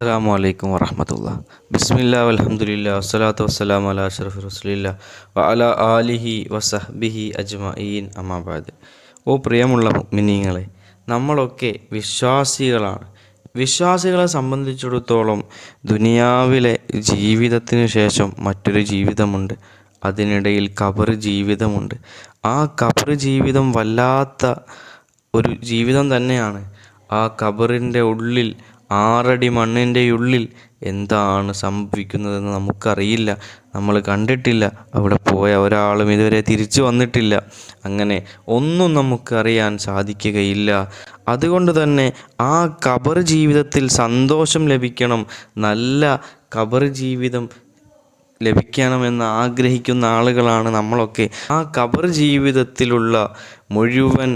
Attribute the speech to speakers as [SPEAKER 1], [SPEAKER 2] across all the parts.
[SPEAKER 1] അസ്സലാമു അലൈക്കും വറഹ്മത്തുള്ളാഹി. ബിസ്മില്ലാ വൽഹംദുലില്ലാ വസ്സലാത്തു വസ്സലാമു അലാ അഷ്റഫി റസൂലില്ലാ വഅലാ ആലിഹി വസഹ്ബിഹി അജ്മഈൻ അമ്മാ ബഅദ്. ഓ പ്രിയമുള്ള മുഅ്മിനീങ്ങളെ, നമ്മളൊക്കെ വിശ്വാസികളാണ്. വിശ്വാസികളെ സംബന്ധിച്ചിടത്തോളം ദുനിയാവിലെ ജീവിതത്തിന് ശേഷം മറ്റൊരു ജീവിതമുണ്ട്. അതിനിടയിൽ ഖബർ ജീവിതമുണ്ട്. ആ ഖബർ ജീവിതം വല്ലാത്ത ഒരു ജീവിതം തന്നെയാണ്. ആ ഖബറിൻ്റെ ഉള്ളിൽ, 6 അടി മണ്ണിൻ്റെ ഉള്ളിൽ എന്താണ് സംഭവിക്കുന്നതെന്ന് നമുക്കറിയില്ല. നമ്മൾ കണ്ടിട്ടില്ല. അവിടെ പോയ ഒരാളും ഇതുവരെ തിരിച്ചു വന്നിട്ടില്ല. അങ്ങനെ ഒന്നും നമുക്കറിയാൻ സാധിക്കുകയില്ല. അതുകൊണ്ട് തന്നെ ആ ഖബർ ജീവിതത്തിൽ സന്തോഷം ലഭിക്കണം, നല്ല ഖബർ ജീവിതം ലഭിക്കണമെന്ന് ആഗ്രഹിക്കുന്ന ആളുകളാണ് നമ്മളൊക്കെ. ആ ഖബർ ജീവിതത്തിലുള്ള മുഴുവൻ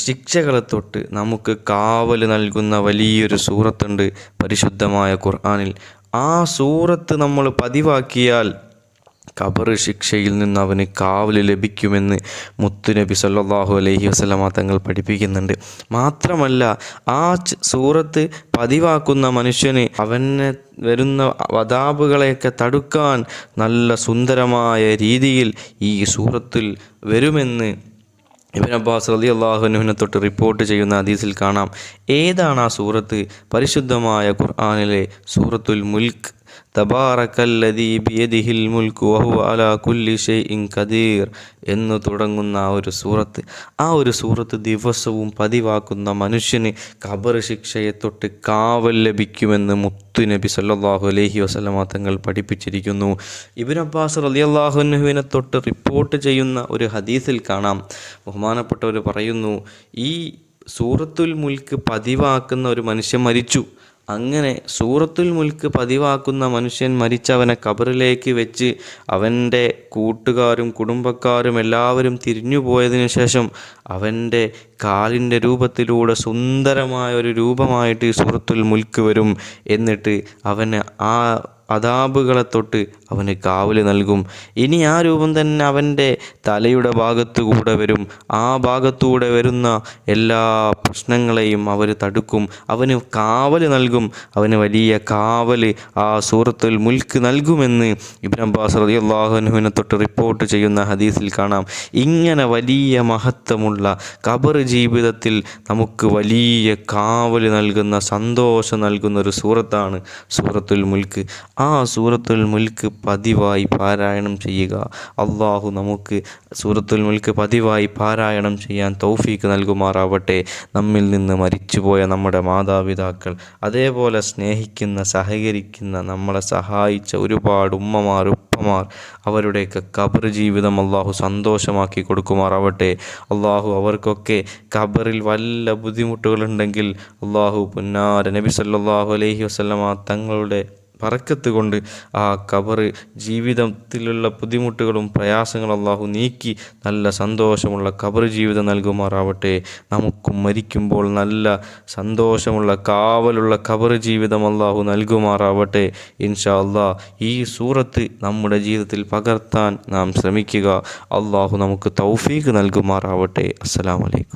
[SPEAKER 1] ശിക്ഷകളെ തൊട്ട് നമുക്ക് കാവൽ നൽകുന്ന വലിയൊരു സൂറത്തുണ്ട് പരിശുദ്ധമായ ഖുർആനിൽ. ആ സൂറത്ത് നമ്മൾ പതിവാക്കിയാൽ ഖബർ ശിക്ഷയിൽ നിന്ന് അവന് കാവൽ ലഭിക്കുമെന്ന് മുത്തുനബി സല്ലല്ലാഹു അലൈഹി വസല്ലമ തങ്ങൾ പഠിപ്പിക്കുന്നുണ്ട്. മാത്രമല്ല, ആ സൂറത്ത് പതിവാക്കുന്ന മനുഷ്യന് അവന് വരുന്ന അദാബുകളെയൊക്കെ തടുക്കാൻ നല്ല സുന്ദരമായ രീതിയിൽ ഈ സൂറത്തിൽ വരുമെന്ന് ഇബ്നു അബ്ബാസ് റളിയല്ലാഹു അൻഹുവിനെ തൊട്ട് റിപ്പോർട്ട് ചെയ്യുന്ന ഹദീസിൽ കാണാം. ഏതാണ് ആ സൂറത്ത്? പരിശുദ്ധമായ ഖുർആനിലെ സൂറത്തുൽ മുൽക്ക്. തബാറക്കല്ലദീ ബിയദിഹിൽ മുൽക്കു വഹുവ അലാ കുല്ലി ഷൈഇൻ ഖദീർ എന്ന് തുടങ്ങുന്ന ആ ഒരു സൂറത്ത് ദിവസവും പതിവാക്കുന്ന മനുഷ്യന് ഖബർ ശിക്ഷയെ തൊട്ട് കാവൽ ലഭിക്കുമെന്ന് മുത്തുനബി സല്ലല്ലാഹു അലൈഹി വസല്ലമ തങ്ങൾ പഠിപ്പിച്ചിരിക്കുന്നു. ഇബ്നു അബ്ബാസ് റളിയല്ലാഹു അൻഹുവിനെ തൊട്ട് റിപ്പോർട്ട് ചെയ്യുന്ന ഒരു ഹദീസിൽ കാണാം, ബഹുമാനപ്പെട്ടവർ പറയുന്നു, ഈ സൂറത്തുൽ മുൽക്ക് പതിവാക്കുന്ന ഒരു മനുഷ്യൻ മരിച്ചു. അങ്ങനെ സൂറത്തുൽ മുൽക്ക് പതിവാക്കുന്ന മനുഷ്യൻ മരിച്ചവനെ ഖബറിലേക്ക് വെച്ച് അവൻ്റെ കൂട്ടുകാരും കുടുംബക്കാരും എല്ലാവരും തിരിഞ്ഞു പോയതിനു ശേഷം അവൻ്റെ കാലിൻ്റെ രൂപത്തിലൂടെ സുന്ദരമായ ഒരു രൂപമായിട്ട് ഈ സൂറത്തുൽ മുൽക്ക് വരും. എന്നിട്ട് അവന് ആ അദാബുകളെ തൊട്ട് അവന് കാവൽ നൽകും. ഇനി ആ രൂപം തന്നെ അവൻ്റെ തലയുടെ ഭാഗത്തുകൂടെ വരും. ആ ഭാഗത്തൂടെ വരുന്ന എല്ലാ പ്രശ്നങ്ങളെയും അവർ തടുക്കും. അവന് കാവൽ നൽകും. അവന് വലിയ കാവൽ ആ സൂറത്തുൽ മുൽക്ക് നൽകുമെന്ന് ഇബ്നു അബ്ബാസ് റളിയല്ലാഹു അൻഹുവിനെ തൊട്ട് റിപ്പോർട്ട് ചെയ്യുന്ന ഹദീസിൽ കാണാം. ഇങ്ങനെ വലിയ മഹത്വമുള്ള ഖബർ ജീവിതത്തിൽ നമുക്ക് വലിയ കാവൽ നൽകുന്ന, സന്തോഷം നൽകുന്ന ഒരു സൂറത്താണ് സൂറത്തുൽ മുൽക്ക്. ആ സൂറത്തുൽ മുൽക്ക് പതിവായി പാരായണം ചെയ്യുക. അള്ളാഹു നമുക്ക് സൂറത്തുൽ മുൽക്ക് പതിവായി പാരായണം ചെയ്യാൻ തൗഫീക്ക് നൽകുമാറാവട്ടെ. നമ്മിൽ നിന്ന് മരിച്ചുപോയ നമ്മുടെ മാതാപിതാക്കൾ, അതേപോലെ സ്നേഹിക്കുന്ന, സഹകരിക്കുന്ന, നമ്മളെ സഹായിച്ച ഒരുപാട് ഉമ്മമാർ, ഉപ്പമാർ, അവരുടെയൊക്കെ ഖബർ ജീവിതം അള്ളാഹു സന്തോഷമാക്കി കൊടുക്കുമാറാവട്ടെ. അള്ളാഹു അവർക്കൊക്കെ ഖബറിൽ വല്ല ബുദ്ധിമുട്ടുകളുണ്ടെങ്കിൽ അള്ളാഹു പുന്നാര നബി സല്ലല്ലാഹു അലൈഹി വസല്ലമ തങ്ങളുടെ ബറക്കത്ത് കൊണ്ട് ആ ഖബർ ജീവിതത്തിലുള്ള ബുദ്ധിമുട്ടുകളും പ്രയാസങ്ങളും അള്ളാഹു നീക്കി നല്ല സന്തോഷമുള്ള ഖബർ ജീവിതം നൽകുമാറാവട്ടെ. നമുക്കും മരിക്കുമ്പോൾ നല്ല സന്തോഷമുള്ള കാവലുള്ള ഖബർ ജീവിതം അള്ളാഹു നൽകുമാറാവട്ടെ. ഇൻഷാ അള്ളാഹ് ഈ സൂറത്ത് നമ്മുടെ ജീവിതത്തിൽ പകർത്താൻ നാം ശ്രമിക്കുക. അള്ളാഹു നമുക്ക് തൗഫീഖ് നൽകുമാറാവട്ടെ. അസ്സലാമു അലൈക്കും.